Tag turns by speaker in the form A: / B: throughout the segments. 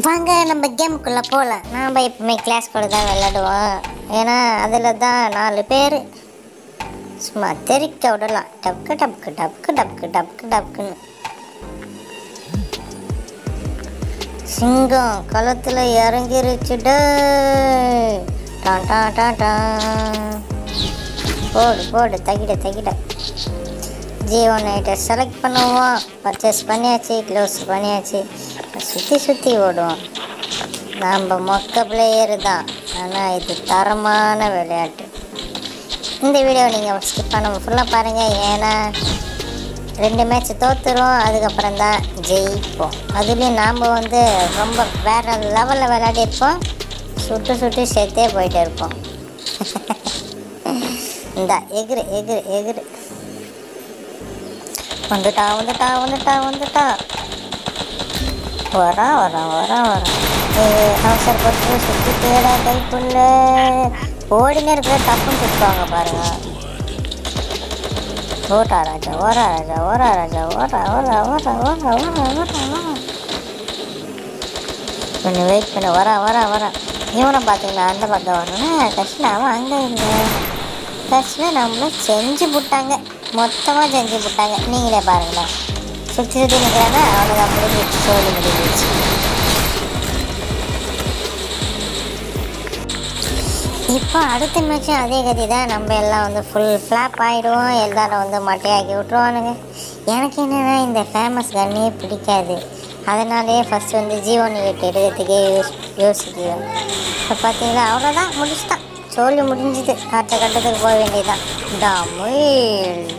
A: வாங்க நம்ம கேமுக்குள்ளே போகலாம். நாம் எப்பவுமே கிளாஸ் கூட தான் விளையாடுவோம். ஏன்னா அதில் தான் 4 பேர் சும்மா தெறிக்க விடலாம். டப்க்கு டப்க்கு டப்க்கு டப்க்கு டப்க்கு டப்க்குன்னு. சிங்கம் களத்தில் இறங்கிருச்சுடு. டான் டான் டான் டான். போடு போடு தகிட தகிட. G1 செலக்ட் பண்ணுவோம். பர்ச்சேஸ் பண்ணியாச்சு, க்ளோஸ் பண்ணியாச்சு. சுற்றி சுற்றி ஓடுவோம். நாம் மொக்க பிளேயர் தான், ஆனால் இது தரமான விளையாட்டு. இந்த வீடியோ நீங்கள் ஸ்கிப் பண்ண ஃபுல்லாக பாருங்கள். ஏன்னா 2 மேட்ச் தோற்றுரும், அதுக்கப்புறம் தான் ஜெயிப்போம். அதுலேயும் நாம் ரொம்ப வேறு லெவலில் விளையாடிருப்போம். சுட்டு சுட்டு சேர்த்தே போயிட்டே இருப்போம். இந்த எகிரு எகிரு எகிரு. வந்துட்டா வந்துட்டா வந்துட்டா வந்துட்டா. வரான் வரான் வரான் வரான். அவசரப்பட்டு சுற்றி தேட கைக்குள்ள ஓடினே இருக்கிற டப்புன்னு சுற்றுவாங்க பாருங்க. ஓட்டா ராஜா ஓரா ராஜா ஓரா ராஜா ஓரா ஓரா ஓரா ஓரா ஓரா ஓரா. கொஞ்சம் வெயிட் பண்ண வரா வரா வரா. இவனை பார்த்தீங்கன்னா அந்த பக்கம் வரணும்னா கஷ்டம். அவன் அங்கே இல்லை. கஷ்டம் நம்மள செஞ்சு விட்டாங்க, மொத்தமாக செஞ்சு விட்டாங்க. நீங்களே பாருங்களேன், சுற்றி சுற்றி நிற்கிறாங்க. அவ்வளோதான், முடிஞ்சிச்சு, சோழி முடிஞ்சிச்சு. இப்போ அடுத்த மேட்சும் அதே கதி தான். நம்ம எல்லாம் ஃபுல் ஃப்ளாப் ஆகிடுவோம். எல்லோரும் மட்டையாக்கி விட்ருவானுங்க. எனக்கு என்னென்னா இந்த ஃபேமஸ் கன்னே பிடிக்காது. அதனாலே ஃபஸ்ட்டு G1 எடுக்கிறதுக்கே யோசிக்குவேன். இப்போ பார்த்தீங்களா, அவ்வளோதான், முடிச்சுட்டான், சோழி முடிஞ்சுது. அடுத்த கட்டத்துக்கு போக வேண்டியதுதான். தமிழ்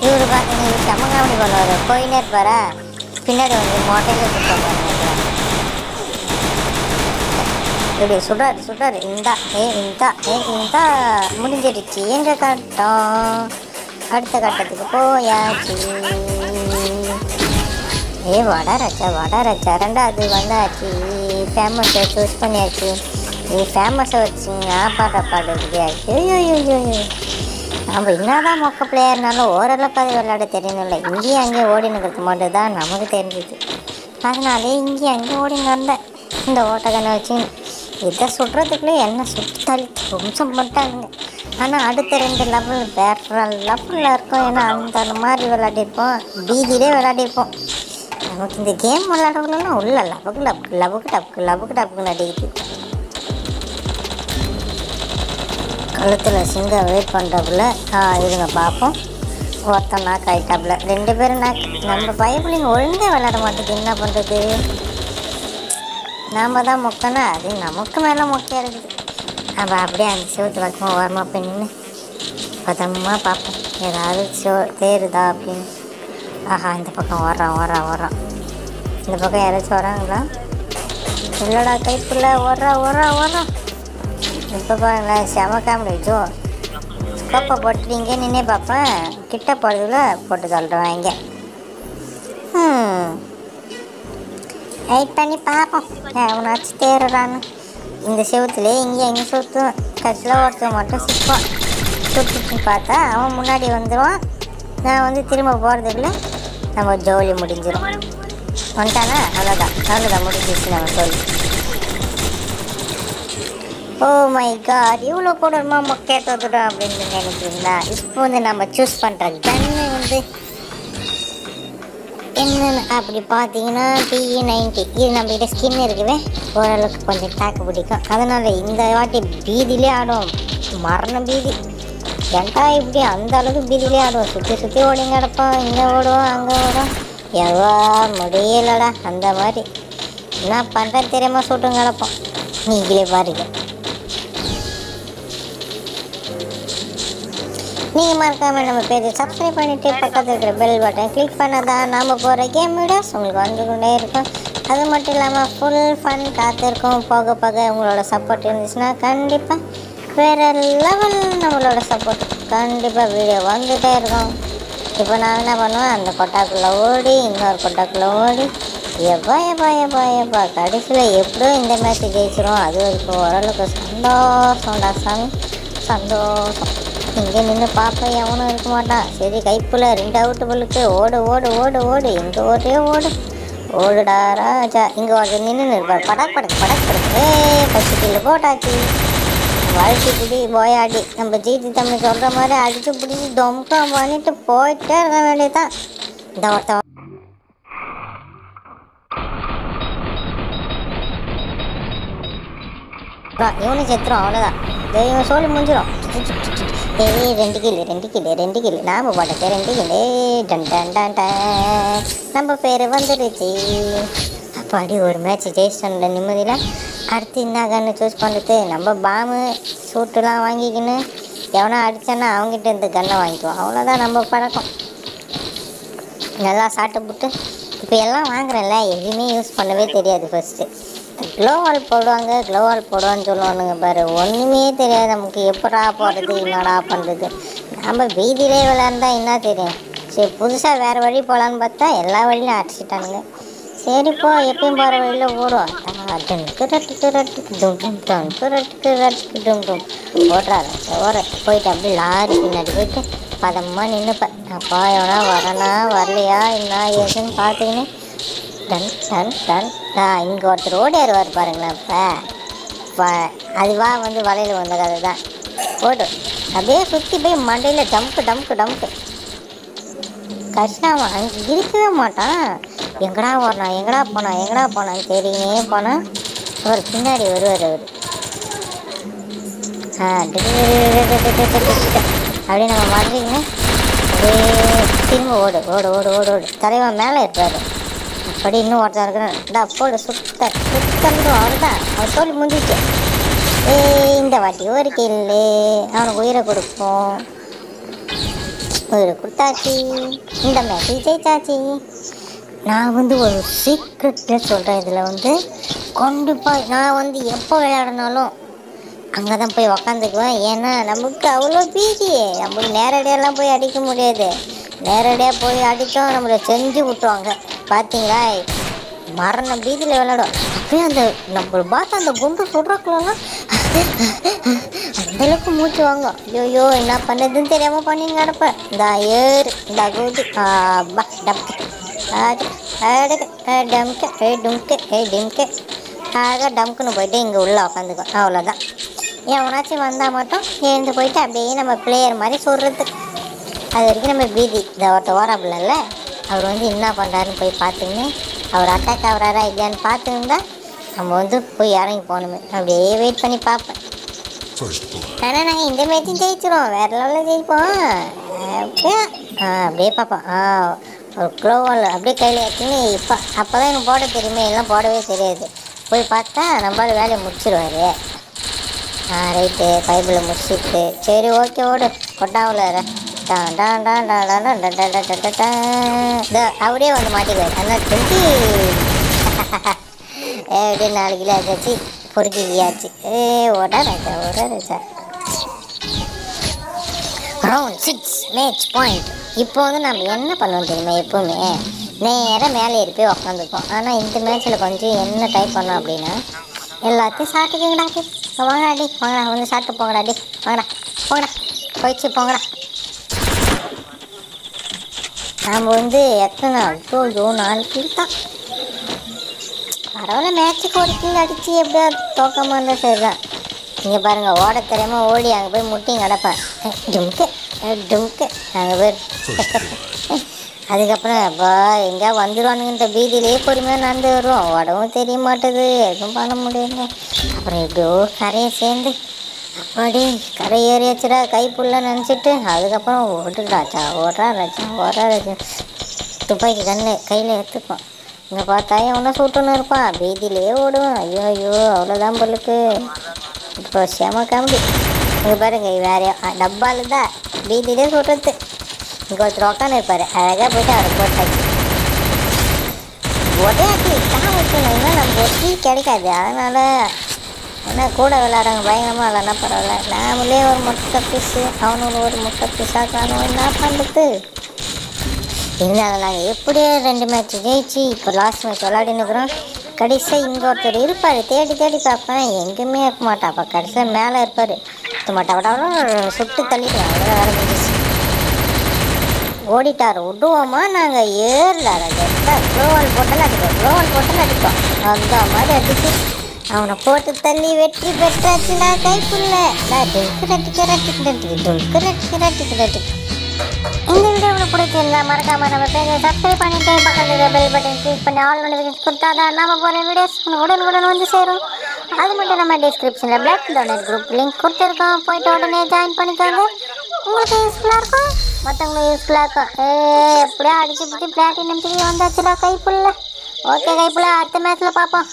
A: இவர் பார்த்தீங்க, செம்ம காமெடி பண்ணுவார். போயினே இருப்பாரா, பின்னாடி மொட்டையில் சுற்றுவாங்க. இப்படி சுடாரு சுடாரு. இந்தா இந்தா முடிஞ்சிடுச்சு எங்கள் கட்டம். அடுத்த கட்டத்துக்கு போயாச்சு. வடா ராஜா 2வது வந்தாச்சு. ஃபேமஸை சூஸ் பண்ணியாச்சு. ஃபேமஸை வச்சுங்க பாட முடியாச்சு. ஐயோ நம்ம என்னதான் மொக்க பிளேயர்னாலும் ஓரளவுக்கு அது விளையாட தெரியணும்ல. இங்கேயும் அங்கேயும் ஓடினுக்கிறது மட்டும் தான் நமக்கு தெரிஞ்சுது. அதனாலே இங்கேயும் அங்கேயும் ஓடினு வந்தேன். இந்த ஓட்டக்கண்ணை வச்சு இதை சுடுறதுக்குள்ளே என்ன சுட்டாலி கொஞ்சம் பண்ணிட்டானுங்க. ஆனால் அடுத்த 2 லெவல் வேறு லெவலில் இருக்கும். ஏன்னா அந்த மாதிரி விளையாடிருப்போம், பீதியிலே விளையாடிருப்போம். நமக்கு இந்த கேம் விளையாடலாம் உள்ள லபக்கு லபக்கு லபக்கு டப்புக்கு லபக்கு டப்புக்குன்னு அடிக்குது. கழுத்தில் சிங்கம் வெயிட் பண்ணுறப்புல இதுங்க பார்ப்போம். ஒருத்தன் நாக்கு ஆகிட்டாப்புல, 2 பேரும் நாக்கு. நம்ம பயப்பிள்ளைங்க ஒழுங்காக விளையாட மாட்டேங்குது. என்ன பண்ணுறது, நாம் தான் மொக்கனா அது நமக்கு மேலே மொக்கையாக இருக்குது. நம்ம அப்படியே அந்த சிவத்து பக்கமாக ஓரமாக போய் நின்று பத்திரமா பார்ப்போம், ஏதாவது தேருதா அப்படின்னு. ஆஹா, இந்த பக்கம் வர்றான். இந்த பக்கம் யாராச்சும் வராங்களா? இல்லைடா, கைப்புள்ள வர்றான். இப்போ பாருங்களேன், செம காமெடி. ஸ்கோப்பை போட்டுட்டு நின்னே பார்ப்பேன். கிட்ட போடுறதுல போட்டு சொல்கிறேன். இங்கே வெயிட் பண்ணி பார்ப்போம் அவனாச்சும் தேடுறான்னு. இந்த செவத்துலேயே இங்கே சுற்றுவேன். கடைசியில் ஒருத்தர் மட்டும் சிப்பான். சுற்றிட்டு பார்த்தா அவன் முன்னாடி வந்துடுவான். நான் திரும்ப போகிறதுக்குள்ள நம்ம ஜோலி முடிஞ்சிடும். வந்துட்டானா அவ்வளோதான் முடிஞ்சிச்சு நம்ம ஜோலி. ஓ மை காட், இவ்வளோ கூடமா மொக்கையை தோத்துட்டோம் அப்படின்னு நினைக்கிறீங்களா? இப்போ நம்ம சூஸ் பண்ணுற கன்னு என்னென்னு அப்படி பார்த்தீங்கன்னா T90. இது நம்மகிட்ட ஸ்கின் இருக்குவே, ஓரளவுக்கு கொஞ்சம் டேக்கு பிடிக்கும். அதனால் இந்த வாட்டி பீதியிலே ஆடுவோம். மரண பீதி. ஏன்டா இப்படி அந்த அளவுக்கு பீதியிலே ஆடுவோம். சுற்றி ஓடிங்க கிடப்போம். இங்கே ஓடுவோம், அங்கே ஓடுவோம். எவ்வளோ முடியலடா அந்த மாதிரி. என்ன பண்ணுறேன்னு தெரியாமல் சுட்டும் கிடப்போம். நீங்களே பாருங்க. நீங்கள் மறக்காமல் நம்ம பேஜை சப்ஸ்கிரைப் பண்ணிவிட்டு பக்கத்தில் இருக்கிற பெல் பட்டன் கிளிக் பண்ணதான் நாம் போகிற கேம் வீடியோஸ் உங்களுக்கு வந்து கொண்டே இருக்கும். அது மட்டும் இல்லாமல் ஃபுல் ஃபன் காத்திருக்கும். போக உங்களோட சப்போர்ட் இருந்துச்சுன்னா கண்டிப்பாக வேறு லெவல் நம்மளோட சப்போர்ட் கண்டிப்பாக வீடியோ வந்துகிட்டே இருக்கும். இப்போ நான் என்ன பண்ணுவேன், அந்த கொட்டாக்குள்ளே ஓடி இன்னொரு கொட்டாக்குள்ளே ஓடி எப்பா கடைசியில் எப்படியோ இந்த மேட்ச் ஜெயிச்சிரும். அது வரைக்கும் ஓரளவுக்கு சந்தோஷம்டா சாமி, சந்தோஷம். இங்கே நின்று பார்ப்பேன், எவனும் இருக்க மாட்டான். சரி, கைப்புள்ள 2 அவுட்டு புல்லுக்கு ஓடு. இங்கே ஓடு ஓடுடா ராஜா. இங்கே ஒரு நின்று இருப்பார். படக் படக்கு படக் படக்கு. ஃபஸ்ட்டு கில்லு போட்டாச்சு. வழுத்தி பிடி போயாடி நம்ம ஜிடி தம்பி சொல்கிற மாதிரி அடித்து பிடிச்சி தொம்கம் பண்ணிட்டு போயிட்டே இருக்க வேண்டியதான். இந்த ஒருத்த இவனும் செத்துரும், அவ்வளோதான். இவன் சொல்லி முடிஞ்சிடும். ஏய் 2 கிலு நாம போட்டது 2 கிலு. டன் டன் டன் டன். நம்ம பேர் வந்துடுச்சு. அப்பாடி ஒரு மேட்ச் ஜெயிச்சிட்டோம்ல நிம்மதியில். அடுத்து என்ன கன்று சூஸ் பண்ணுறது? நம்ம பாம்பு சூட்டுலாம் வாங்கிக்கின்னு எவனா அடித்தானா அவங்ககிட்ட இருந்து கன்னை வாங்கிக்குவோம். அவ்வளோதான் நம்ம பழக்கம். நல்லா சாப்பிட்டு போட்டு இப்போ எல்லாம் வாங்குறேன்ல, எதுவுமே யூஸ் பண்ணவே தெரியாது. ஃபஸ்ட்டு க்ளோவால் போடுவாங்க, க்ளோவால் போடுவான்னு சொல்லுவானுங்க பாரு. ஒன்றுமே தெரியாது நமக்கு. எப்படா போடுறது, என்னடா பண்ணுறது? நம்ம வீதியிலே விளையாண்டா என்ன தெரியும்? சரி, புதுசாக வேறு வழி போகலான்னு பார்த்தா எல்லா வழியிலும் அடிச்சிட்டானுங்க. சரிப்போ எப்பயும் போகிற வழியில் ஓடுவோம். ஓடுறாரு ஓர போயிட்டு அப்படியே லாரி பின்னாடி போயிட்டு பதமாக நின்றுப்பேன். அப்பா எவனா வரனா வரலையா என்ன ஏதுன்னு பார்த்துக்கின்னு டன் டன் டன். இங்கே ஒருத்தர் ஓடியாருவார் பாருங்களேன். இப்போ அதுவா வந்து வலையில் வந்த கதை தான். ஓடு அப்படியே சுற்றி போய் மண்டையில் டம்க்கு கஷ்டம். அங்கே இருக்கவே மாட்டான். எங்கடா வரணும், எங்கடா போனான்னு தெரியுமே போனால் அவர் பின்னாடி வருவார். அப்படியே நம்ம மறைஞ்சிக்கின்னு அப்படியே திரும்ப ஓடு. தலைவன் மேலே இருப்பார். அப்படி இன்னும் ஒருத்தர் இருக்கிறேன். போடு சுத்தம் அவர்தான். அவர் சொல்லி முடிஞ்சிச்சு. இந்த வாட்டி ஒரு கில்லு. அவனுக்கு உயிரை கொடுப்போம். உயிரை கொடுத்தாச்சு. இந்த மேட்ச் ஜெயிச்சாச்சு. நான் வந்து ஒரு சீக்ரெட்டில் சொல்கிறேன். இதில் வந்து கண்டிப்பாக நான் வந்து எப்போ விளையாடினாலும் அங்கே தான் போய் உக்காந்துக்குவேன். ஏன்னா நமக்கு அவ்வளோ பீதி. நம்மளுக்கு நேரடியாலாம் போய் அடிக்க முடியாது. நேரடியாக போய் அடித்தோம் நம்மளை செஞ்சு விட்டுவாங்க. பார்த்தீங்களா, மரண பீதியில் விளையாடும். அப்படியே அந்த நம்மளை பார்த்து அந்த குண்டு சுடுறக்குலாம் அந்தளவுக்கு மூச்சு வாங்க. ஐயோ என்ன பண்ணுறதுன்னு தெரியாமல் பண்ணி கிடப்பேன். இந்த ஏறு இந்த கூதி பா டம்க்கு டிம்க்கு ஆக டம்க்குன்னு போயிட்டு இங்கே உள்ளே உக்காந்துக்கும். அவ்வளோதான். எவனாச்சும் வந்தால் மட்டும் எழுந்து போயிட்டு அப்படியே நம்ம பிளேயர் மாதிரி சொல்கிறது. அது வரைக்கும் நம்ம பீதி. இந்த ஒருத்த ஓராப்பில்ல, அவர் வந்து என்ன பண்ணுறாருன்னு போய் பார்த்துன்னு அவர் அட்டாக் ஆகிறாரா இல்லையான்னு பார்த்துருந்தா நம்ம வந்து போய் இறங்கி போகணுமே. அப்படியே வெயிட் பண்ணி பார்ப்பேன். ஆனால் நாங்கள் இந்த மேட்சும் ஜெயிச்சிடும், வேறு லெவலில் ஜெயிப்போம். அப்படியே பார்ப்போம். ஒரு க்ளோவால் அப்படியே கையில் எடுத்துன்னு அப்போ தான் எனக்கு போட தெரியுமே. எல்லாம் போடவே தெரியாது. போய் பார்த்தா நம்மளால் வேலையை முடிச்சிடுவார். ரைட்டு பைபிளை முடிச்சுட்டு சரி ஓகே ஓடு கொட்டாவில் அப்படியே வந்து மாட்டிக்குவார். ஆனால் 20 எப்படியே 4 கிலோ ஆச்சு பொறுக்கியாச்சு. ஓடாச்சா ரவுண்ட் 6 மேட்ச் பாயிண்ட். இப்போ வந்து நம்ம என்ன பண்ணுவோம் தெரியுமா? எப்போவுமே நேராக மேலே ஏறி போய் உக்காந்துருக்கோம். ஆனால் இந்த மேட்ச்சில் கொஞ்சம் என்ன டைப் பண்ணோம் அப்படின்னா எல்லாத்தையும் சாப்பிட்டுக்கங்கடாடி, வாங்கடாடி வாங்கடா, வந்து சாப்பிட்டு போங்கடாடி, போங்கடா போயிடுச்சு போங்கடா. நாம் வந்து எத்தனை 4 கில் தான். பரவாயில்ல, மேட்ச்சுக்கு ஒரு கில் அடித்து எப்படியா தோக்கமாக இருந்தால் சரி தான். இங்கே பாருங்கள், ஓட தெரியாமல் ஓடி அங்கே போய் முட்டியும் கிடப்பேன். டும்க்கு அங்கே போய் அதுக்கப்புறம் அப்பா எங்கேயா வந்துடுவானுங்கிற பீதியிலேயே பொறுமையாக நடந்து வருவோம். உடவும் தெரிய மாட்டேது, எதுவும் பண்ண முடியல. அப்புறம் எப்படியோ கரையை சேர்ந்து அப்படி கரை ஏறியாச்சுடா கைப்புள்ள நினச்சிட்டு அதுக்கப்புறம் ஓடுறாச்சா துப்பாக்கி கையில் எடுத்துப்போம். இங்கே பார்த்தா எவனா சுட்டுன்னு இருப்பான். பீதியிலே ஓடுவேன். ஐயோ அவ்வளோதான் பொருளுக்கு. இப்போ செம காமெடி. இங்கே பாருங்க, வேறு டப்பால் தான் பீதியிலே சுடுறது. இங்கே ஒருத்தர் உட்காந்து இருப்பார். அழகாக போய்ட்டு அவரை போட்டாச்சு. உடையாட்டி தான் வச்சுனா நமக்கு ஒரு டீ கிடைக்காது. அதனால் ஏன்னா கூட விளையாடுறாங்க பயங்கரமாக இல்லைன்னா பரவாயில்ல. நாமளே ஒரு முட்டை பீஸு அவனோட ஒரு முட்டை பீஸாக காணும். என்ன பண்ணுறது? இருந்தாலும் நாங்கள் எப்படியோ 2 மேட்ச் ஜெயிச்சு இப்போ லாஸ்ட் மேட்ச் விளையாடினுக்கிறோம். கடைசியாக இங்கே ஒருத்தர் இருப்பார். தேடி பார்ப்பேன், எங்கேயுமே இருக்க மாட்டான். அப்போ கடைசியில் மேலே இருப்பார். சுத்த மாட்டாவிட சுட்டு தள்ளிடுவேன். அவ்வளோ வேலை முடிஞ்சிச்சு. ஓடிட்டார் விடுவோமா நாங்கள் ஏறல க்ளோவல் போட்டாலும் அடிப்போம் க்ளோவல் போட்டாலும் அடிப்போம் அந்த மாதிரி அடிச்சு அவனை போட்டு தள்ளி வெற்றி பெற்றாச்சு நான் கைக்குள்ள இந்த வீடியோ உங்களுக்கு பிடிச்சிருந்தா மறக்காம நம்ம பேஜை சப்ஸ்கிரைப் பண்ணிட்டு பக்கத்துல பெல் பட்டன் கிளிக் பண்ணி ஆல் நோட்டிஃபிகேஷன் கொடுத்தாதான் நம்ம போகிற வீடியோஸ் உடனுக்குடன் வந்து சேரும். அது மட்டும் நம்ம டிஸ்கிரிப்ஷனில் பிளாக் டோனர் குரூப் லிங்க் கொடுத்துருக்கோம், போயிட்டு உடனே ஜாயின் பண்ணிக்கோங்க. உங்களுக்கு யூஸ்ஃபுல்லாக இருக்கும், மற்றவங்களுக்கு யூஸ்ஃபுல்லாக இருக்கும். எப்படியோ அடிச்சு பிடிச்சி platinum TV வந்தாச்சுடா Kaipulla. Okay Kaipulla, அடுத்த மேட்ச்சில் பார்ப்போம்.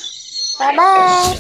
A: பாய்.